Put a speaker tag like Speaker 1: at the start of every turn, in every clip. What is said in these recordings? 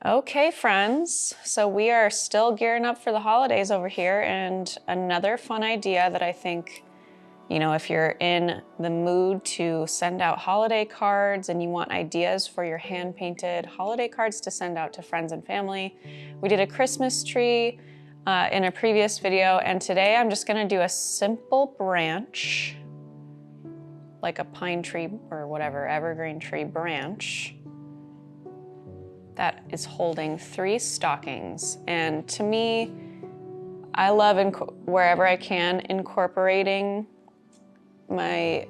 Speaker 1: Okay, friends, so we are still gearing up for the holidays over here, and another fun idea that I think, if you're in the mood to send out holiday cards and you want ideas for your hand-painted holiday cards to send out to friends and family, we did a Christmas tree in a previous video, and today I'm just gonna do a simple branch, like a pine tree or whatever, evergreen tree branch, that is holding 3 stockings. And to me, I love wherever I can incorporating my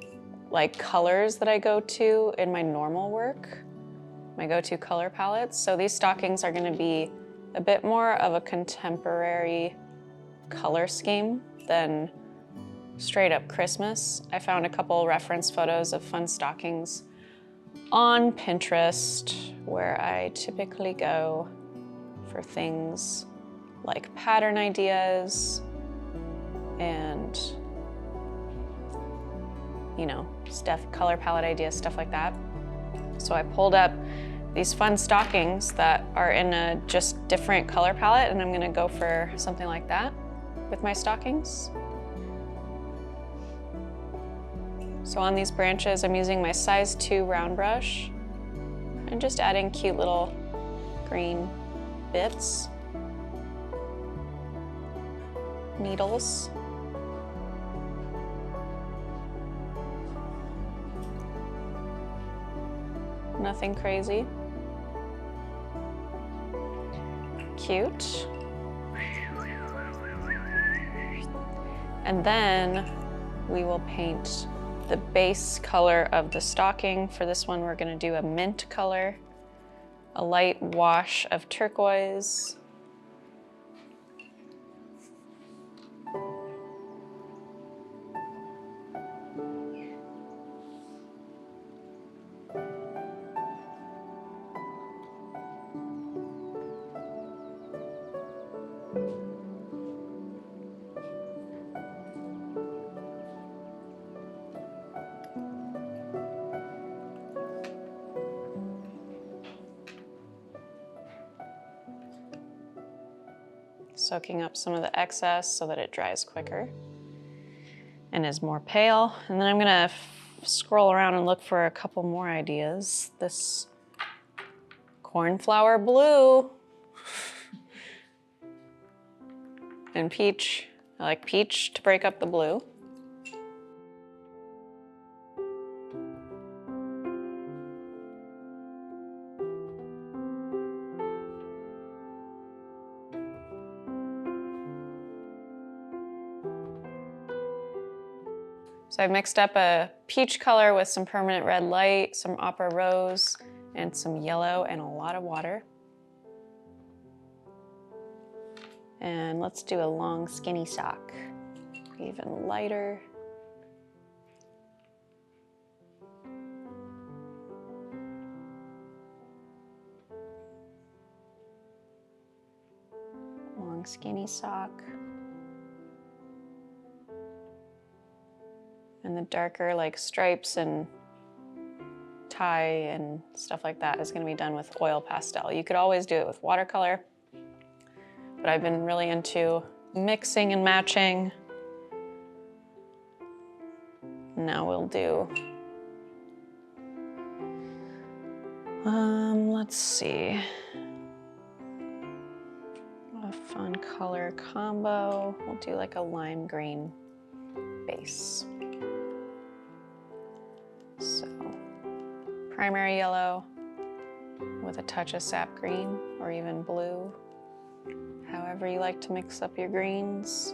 Speaker 1: colors that I go to in my normal work, my go-to color palettes. So these stockings are gonna be a bit more of a contemporary color scheme than straight up Christmas. I found a couple reference photos of fun stockings on Pinterest, where I typically go for things like pattern ideas and, stuff, color palette ideas, stuff like that. So I pulled up these fun stockings that are in a just different color palette, and I'm gonna go for something like that with my stockings. So on these branches, I'm using my size 2 round brush and just adding cute little green bits, needles. Nothing crazy. Cute. And then we will paint the base color of the stocking. For this one, we're gonna do a mint color, a light wash of turquoise, soaking up some of the excess so that it dries quicker and is more pale. And then I'm gonna scroll around and look for a couple more ideas. This cornflower blue and peach. I like peach to break up the blue. So I've mixed up a peach color with some permanent red light, some opera rose, and some yellow, and a lot of water. And let's do a long skinny sock, even lighter. Long skinny sock. And the darker stripes and tie and stuff like that is gonna be done with oil pastel. You could always do it with watercolor, but I've been really into mixing and matching. Now we'll do, let's see, a fun color combo. We'll do like a lime green base. So, primary yellow with a touch of sap green or even blue. However you like to mix up your greens,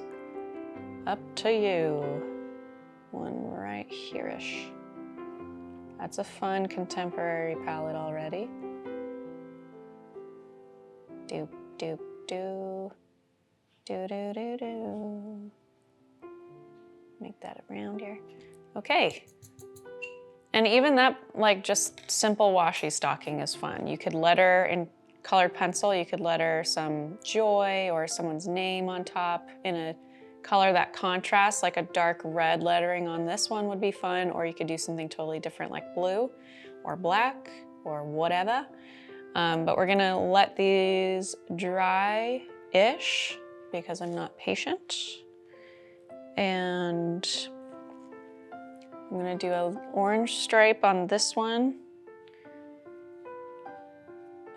Speaker 1: up to you. One right here-ish. That's a fun contemporary palette already. Doop, doop, doo. Doo, doo, doo, doo. Make that around here. Okay. And even that, just simple washi stocking is fun. You could letter in colored pencil, you could letter some joy or someone's name on top in a color that contrasts, like a dark red lettering on this one would be fun, or you could do something totally different like blue or black or whatever. But we're gonna let these dry-ish because I'm not patient. And I'm gonna do an orange stripe on this one.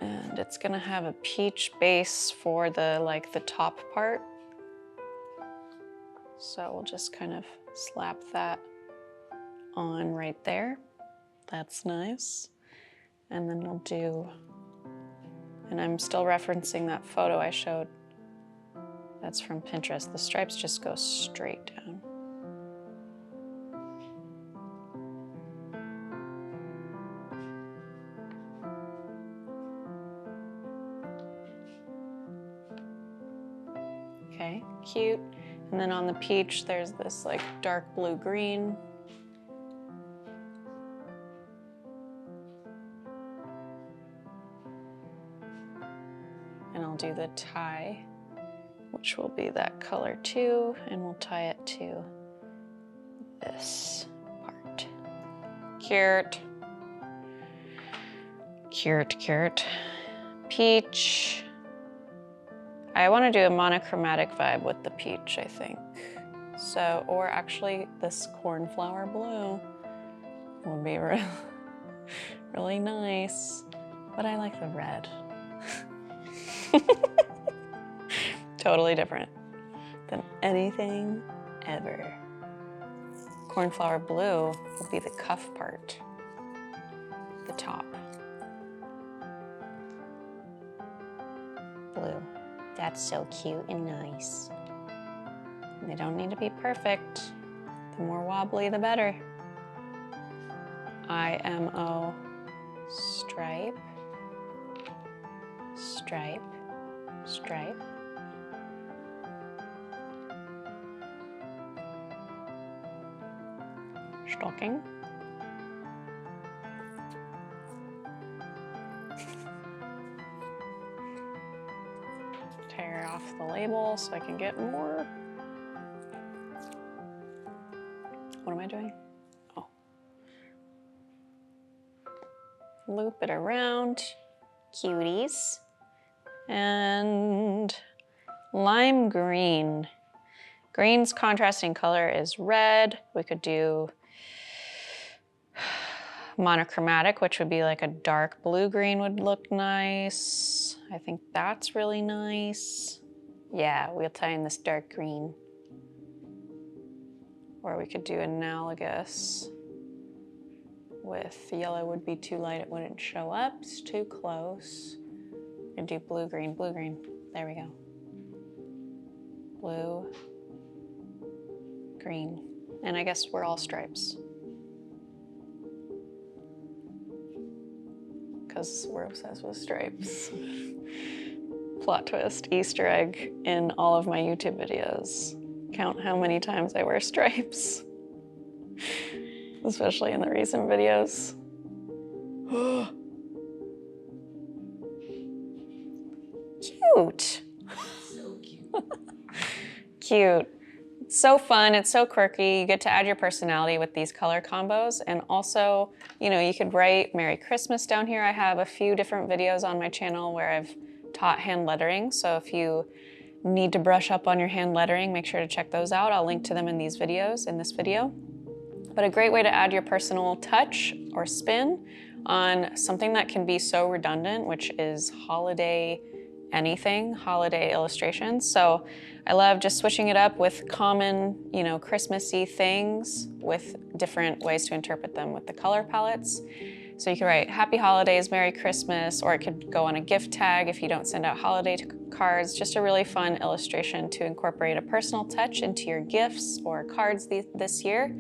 Speaker 1: And it's gonna have a peach base for the top part. So we'll just kind of slap that on right there. That's nice. And then we'll do, and I'm still referencing that photo I showed. That's from Pinterest. The stripes just go straight down. Okay, cute. And then on the peach, there's this like dark blue-green. And I'll do the tie, which will be that color too, and we'll tie it to this part. Cute. Cute, cute. Peach. I want to do a monochromatic vibe with the peach, I think. So, or actually this cornflower blue would be really nice, but I like the red. Totally different than anything ever. Cornflower blue will be the cuff part, the top. Blue. That's so cute and nice. They don't need to be perfect. The more wobbly, the better. IMO stripe, stripe, stripe. Stocking. Tear off the label so I can get more. What am I doing? Oh. Loop it around. Cuties. And lime green. Green's contrasting color is red. We could do monochromatic, which would be like a dark blue-green would look nice. I think that's really nice. Yeah, we'll tie in this dark green. Or we could do analogous with yellow would be too light, it wouldn't show up. It's too close. And do blue-green, blue-green. There we go. Blue, green. And I guess we're all stripes. Because we're obsessed with stripes. Plot twist, Easter egg in all of my YouTube videos. Count how many times I wear stripes. Especially in the recent videos. Cute.
Speaker 2: So cute.
Speaker 1: Cute. It's so fun, it's so quirky. You get to add your personality with these color combos. And also, you know, you could write Merry Christmas down here. I have a few different videos on my channel where I've taught hand lettering. So if you need to brush up on your hand lettering, make sure to check those out. I'll link to them in these videos, in this video. But a great way to add your personal touch or spin on something that can be so redundant, which is holiday anything, holiday illustrations. So I love just switching it up with common, you know, Christmassy things with different ways to interpret them with the color palettes. So you can write Happy Holidays, Merry Christmas, or it could go on a gift tag if you don't send out holiday cards. Just a really fun illustration to incorporate a personal touch into your gifts or cards this year.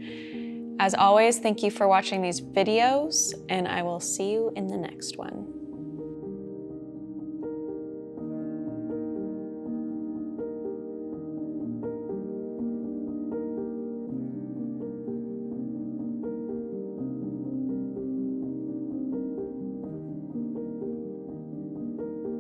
Speaker 1: As always, thank you for watching these videos, and I will see you in the next one.